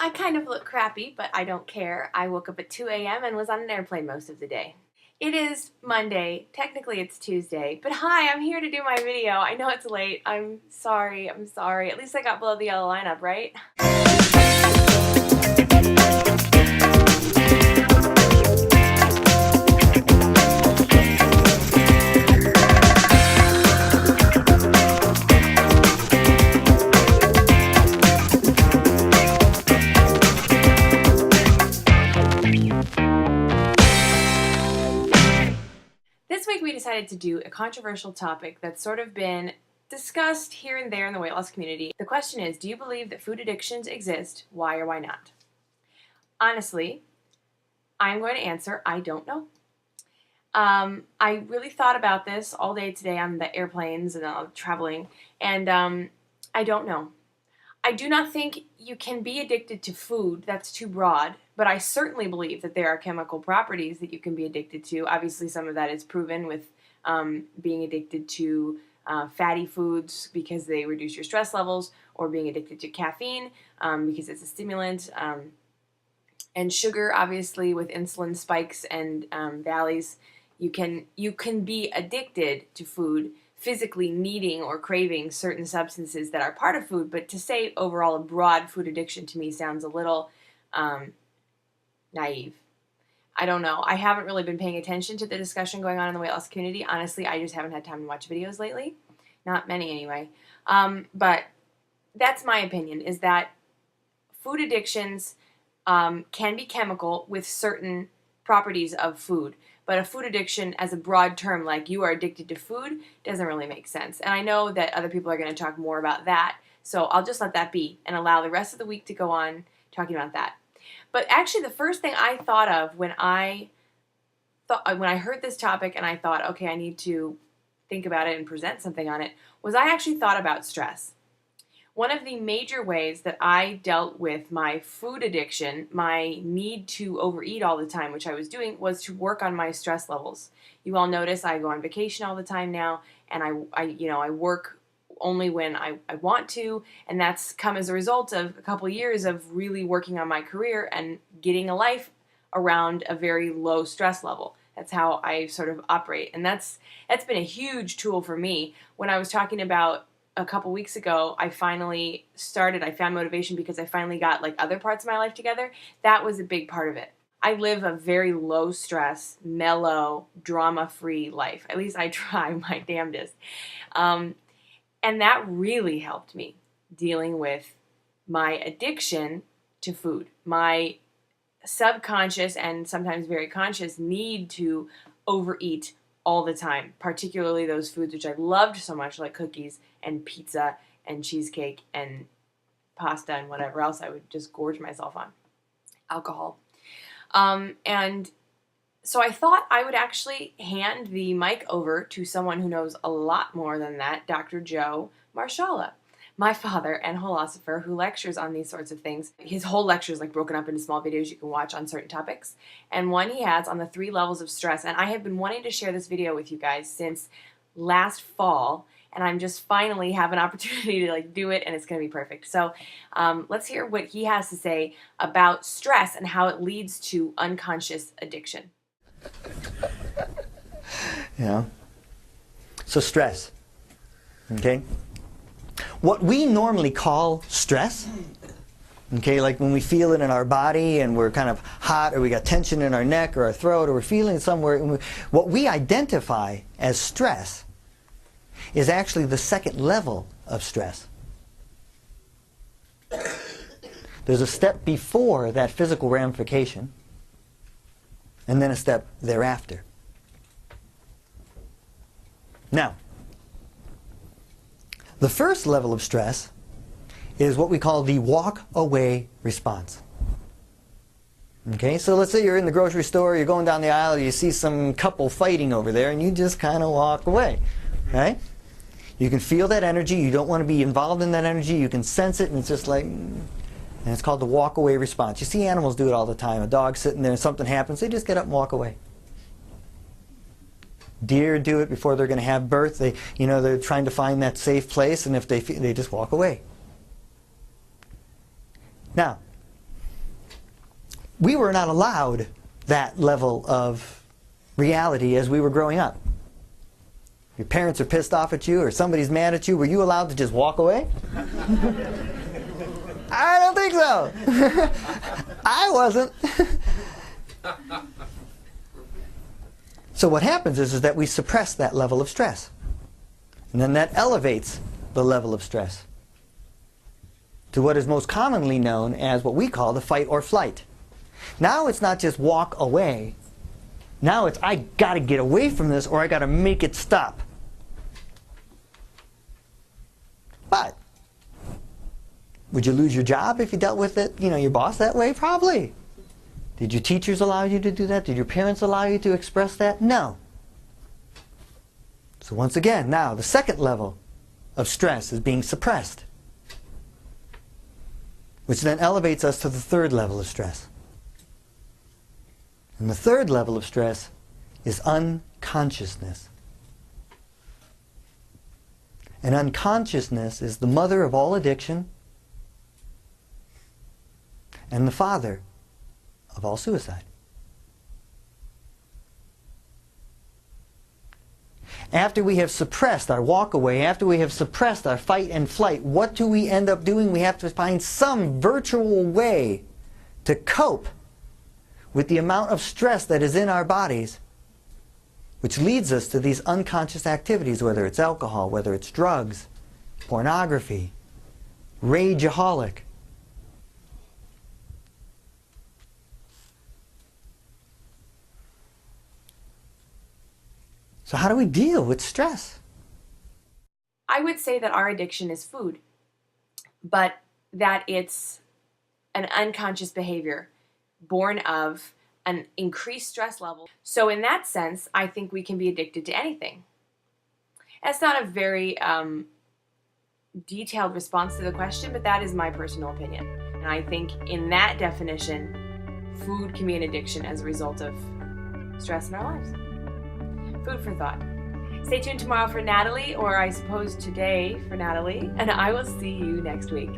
I kind of look crappy, but I don't care. I woke up at 2 a.m. and was on an airplane most of the day. It is Monday. Technically it's Tuesday, but hi, I'm here to do my video. I know it's late. I'm sorry. At least I got below the yellow lineup, right? This week we decided to do a controversial topic that's sort of been discussed here and there in the weight loss community. The question is, do you believe that food addictions exist? Why or why not? Honestly, I'm going to answer, I don't know. I really thought about this all day today on the airplanes and traveling, and I don't know. I do not think you can be addicted to food. That's too broad. But I certainly believe that there are chemical properties that you can be addicted to. Obviously, some of that is proven with being addicted to fatty foods because they reduce your stress levels, or being addicted to caffeine because it's a stimulant, and sugar, obviously, with insulin spikes and valleys. You can be addicted to food, physically needing or craving certain substances that are part of food, but to say overall a broad food addiction to me sounds a little naive. I don't know. I haven't really been paying attention to the discussion going on in the weight loss community. Honestly, I just haven't had time to watch videos lately. Not many anyway. But that's my opinion, is that food addictions can be chemical with certain properties of food. But a food addiction as a broad term, like you are addicted to food, doesn't really make sense. And I know that other people are going to talk more about that, so I'll just let that be and allow the rest of the week to go on talking about that. But actually, the first thing I thought of when I heard this topic and I thought, okay, I need to think about it and present something on it, was I actually thought about stress. One of the major ways that I dealt with my food addiction, my need to overeat all the time, which I was doing, was to work on my stress levels. You all notice I go on vacation all the time now, and I work only when I want to, and that's come as a result of a couple years of really working on my career and getting a life around a very low stress level. That's how I sort of operate, and that's been a huge tool for me. When I was talking about a couple weeks ago, I found motivation because I finally got like other parts of my life together. That was a big part of it. I live a very low stress, mellow, drama-free life. At least I try my damnedest. And that really helped me dealing with my addiction to food, my subconscious and sometimes very conscious need to overeat all the time, particularly those foods which I loved so much, like cookies and pizza and cheesecake and pasta and whatever else I would just gorge myself on. Alcohol. And so I thought I would actually hand the mic over to someone who knows a lot more than that, Dr. Joe Marshalla, my father and philosopher who lectures on these sorts of things. His whole lecture is like broken up into small videos you can watch on certain topics. And one he has on the 3 levels of stress. And I have been wanting to share this video with you guys since last fall, and I'm just finally have an opportunity to like do it, and it's going to be perfect. So let's hear what he has to say about stress and how it leads to unconscious addiction. Yeah. So stress. Okay. What we normally call stress, okay, like when we feel it in our body and we're kind of hot, or we got tension in our neck or our throat, or we're feeling somewhere, what we identify as stress is actually the second level of stress. There's a step before that physical ramification, and then a step thereafter. Now, the first level of stress is what we call the walk-away response. Okay, so let's say you're in the grocery store, you're going down the aisle, you see some couple fighting over there, and you just kind of walk away, right? You can feel that energy, you don't want to be involved in that energy, you can sense it, and it's just like, and it's called the walk-away response. You see animals do it all the time. A dog sitting there and something happens, they just get up and walk away. Deer do it before they're going to have birth. They're trying to find that safe place, and if they just walk away. Now, we were not allowed that level of reality as we were growing up. Your parents are pissed off at you or somebody's mad at you, were you allowed to just walk away? I don't think so. I wasn't. So what happens is that we suppress that level of stress. And then that elevates the level of stress to what is most commonly known as what we call the fight or flight. Now it's not just walk away. Now it's I got to get away from this or I got to make it stop. But would you lose your job if you dealt with it, your boss that way? Probably. Did your teachers allow you to do that? Did your parents allow you to express that? No. So once again, now the second level of stress is being suppressed, which then elevates us to the third level of stress. And the third level of stress is unconsciousness. And unconsciousness is the mother of all addiction and the father of all suicide. After we have suppressed our walk away, after we have suppressed our fight and flight, what do we end up doing? We have to find some virtual way to cope with the amount of stress that is in our bodies, which leads us to these unconscious activities, whether it's alcohol, whether it's drugs, pornography, rageaholic. So how do we deal with stress? I would say that our addiction is food, but that it's an unconscious behavior born of an increased stress level. So in that sense, I think we can be addicted to anything. That's not a very detailed response to the question, but that is my personal opinion. And I think in that definition, food can be an addiction as a result of stress in our lives. Food for thought. Stay tuned tomorrow for Natalie, or I suppose today for Natalie, and I will see you next week.